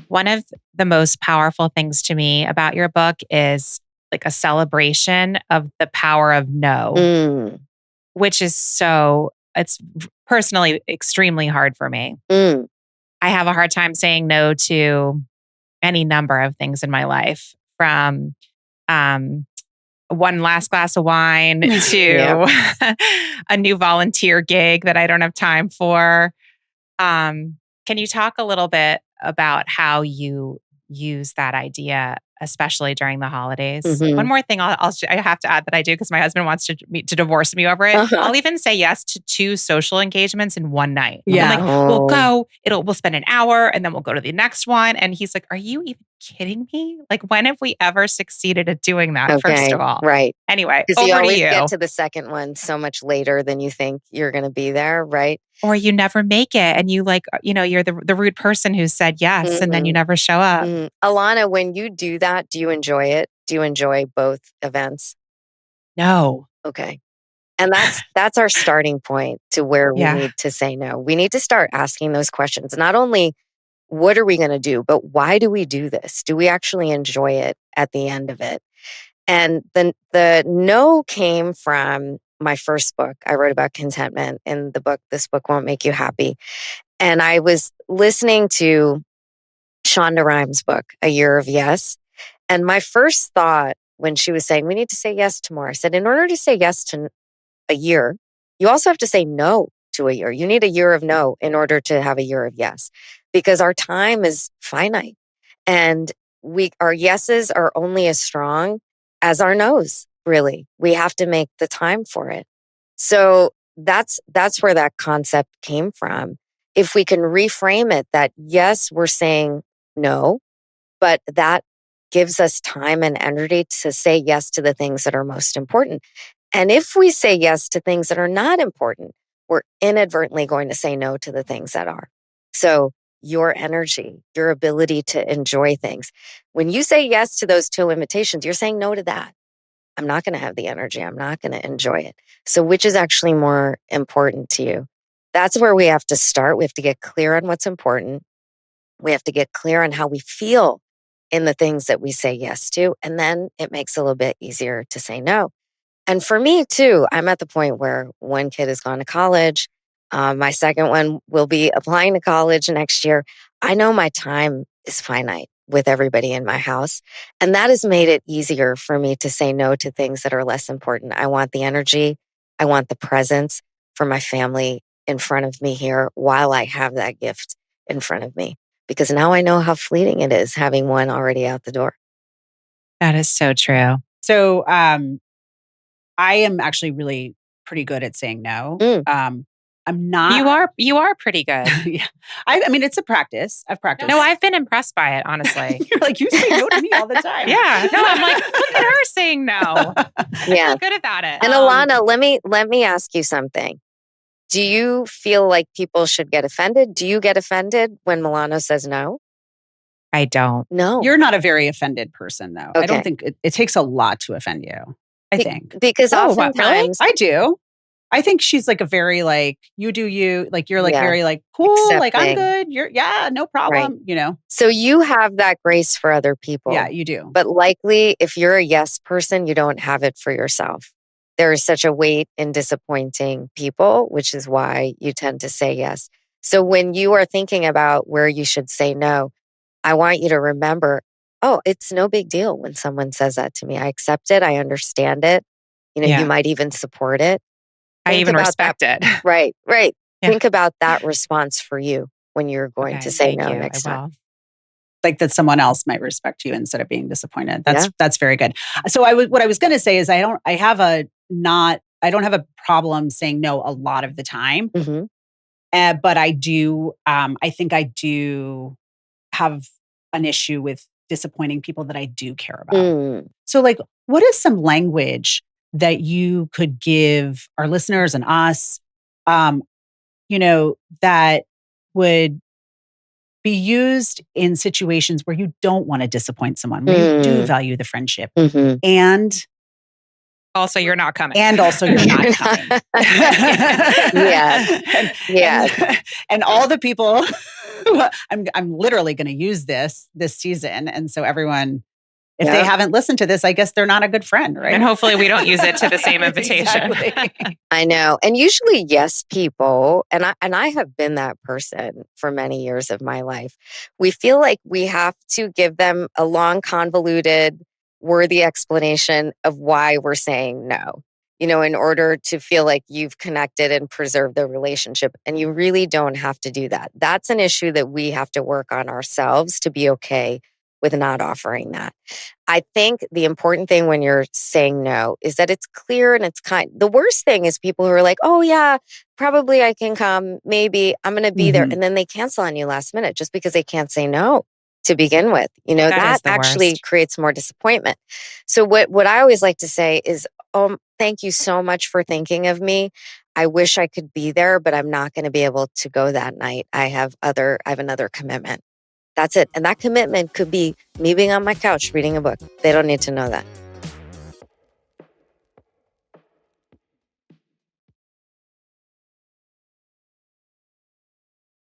One of the most powerful things to me about your book is like a celebration of the power of no, which is it's personally extremely hard for me. I have a hard time saying no to any number of things in my life, from one last glass of wine to a new volunteer gig that I don't have time for. Can you talk a little bit about how you use that idea, especially during the holidays? One more thing I have to add that I do, because my husband wants to divorce me over it. I'll even say yes to 2 social engagements in one night. Yeah. I'm like, we'll go, we'll spend an hour and then we'll go to the next one. And he's like, are you even kidding me? Like, when have we ever succeeded at doing that, first of all? Right. Anyway, Because you over always to you. get to the second one so much later than you think you're going to be there, right? Or you never make it, and you you're the rude person who said yes, and then you never show up. Alana, when you do that, do you enjoy it? Do you enjoy both events? No. Okay. And that's our starting point to where we need to say no. We need to start asking those questions. Not only what are we going to do, but why do we do this? Do we actually enjoy it at the end of it? And the no came from my first book. I wrote about contentment in the book, This Book Won't Make You Happy. And I was listening to Shonda Rhimes' book, A Year of Yes. And my first thought when she was saying, we need to say yes to more, I said, in order to say yes to a year, you also have to say no to a year. You need a year of no in order to have a year of yes, because our time is finite. And our yeses are only as strong as our no's, really. We have to make the time for it. So that's where that concept came from. If we can reframe it that, yes, we're saying no, but that gives us time and energy to say yes to the things that are most important. And if we say yes to things that are not important, we're inadvertently going to say no to the things that are. So your energy, your ability to enjoy things. When you say yes to those 2 limitations, you're saying no to that. I'm not going to have the energy. I'm not going to enjoy it. So which is actually more important to you? That's where we have to start. We have to get clear on what's important. We have to get clear on how we feel in the things that we say yes to. And then it makes it a little bit easier to say no. And for me too, I'm at the point where one kid has gone to college. My second one will be applying to college next year. I know my time is finite with everybody in my house. And that has made it easier for me to say no to things that are less important. I want the energy. I want the presence for my family in front of me here while I have that gift in front of me. Because now I know how fleeting it is having one already out the door. That is so true. So I am actually really pretty good at saying no. I'm not. You are pretty good. Yeah. I mean, it's a practice. I've practiced. No, I've been impressed by it, honestly. You're like, you say no to me all the time. Yeah. No, I'm like, look at her saying no. Yeah. I feel good about it. And Alana, let me ask you something. Do you feel like people should get offended? Do you get offended when Milano says no? I don't. No. You're not a very offended person, though. Okay. I don't think it takes a lot to offend you. I think. Because oftentimes... Really? I do. I think she's like a very like, you do you, like you're like very like, cool, accepting. like I'm good. You're, no problem, Right. So you have that grace for other people. Yeah, you do. But likely if you're a yes person, you don't have it for yourself. There is such a weight in disappointing people, which is why you tend to say yes. So when you are thinking about where you should say no, I want you to remember, oh, it's no big deal when someone says that to me. I accept it. I understand it. You might even support it. I even respect it. Right. Yeah. Think about that response for you when you're going to say no next time. Like that someone else might respect you instead of being disappointed. That's very good. So what I was going to say is I don't have a problem saying no a lot of the time. But I do, I think I do have an issue with disappointing people that I do care about. So like, what is some language that you could give our listeners and us, that would be used in situations where you don't want to disappoint someone, where you do value the friendship and Also, you're not coming. And also, you're not coming. Yes. And all the people, I'm literally going to use this season. And so everyone, if they haven't listened to this, I guess they're not a good friend, right? And hopefully we don't use it to the same invitation. Exactly. I know. And usually, yes, people, and I have been that person for many years of my life. We feel like we have to give them a long, convoluted, worthy explanation of why we're saying no, in order to feel like you've connected and preserved the relationship. And you really don't have to do that. That's an issue that we have to work on ourselves to be okay with not offering that. I think the important thing when you're saying no is that it's clear and it's kind. The worst thing is people who are like, oh yeah, probably I can come. Maybe I'm going to be there. And then they cancel on you last minute just because they can't say no to begin with. That actually creates more disappointment. So what I always like to say is, thank you so much for thinking of me. I wish I could be there, but I'm not going to be able to go that night. I have another commitment. That's it. And that commitment could be me being on my couch reading a book. They don't need to know that.